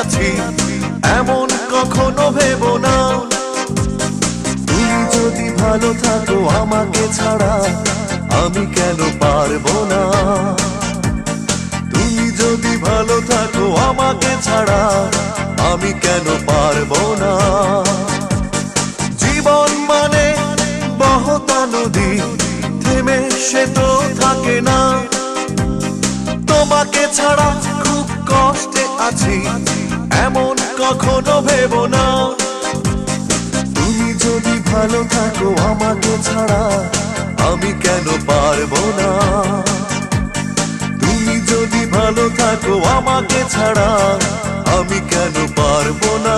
আছি এমন কখনো ভেবো না। তুমি যদি ভালো থাকো আমাকে ছাড়া আমি কেন পারবো না। তুমি যদি ভালো থাকো আমাকে ছাড়া আমি কেন পারবো না। জীবন মানে বহতা নদী, থেমে সে তো থাকে না। তোমাকে ছাড়া খুব কষ্টে আছি এমন কখনো ভেবো না। তুমি যদি ভালো থাকো আমাকে ছাড়া আমি কেন পারবো না। তুমি যদি ভালো থাকো আমাকে ছাড়া আমি কেন পারবো না।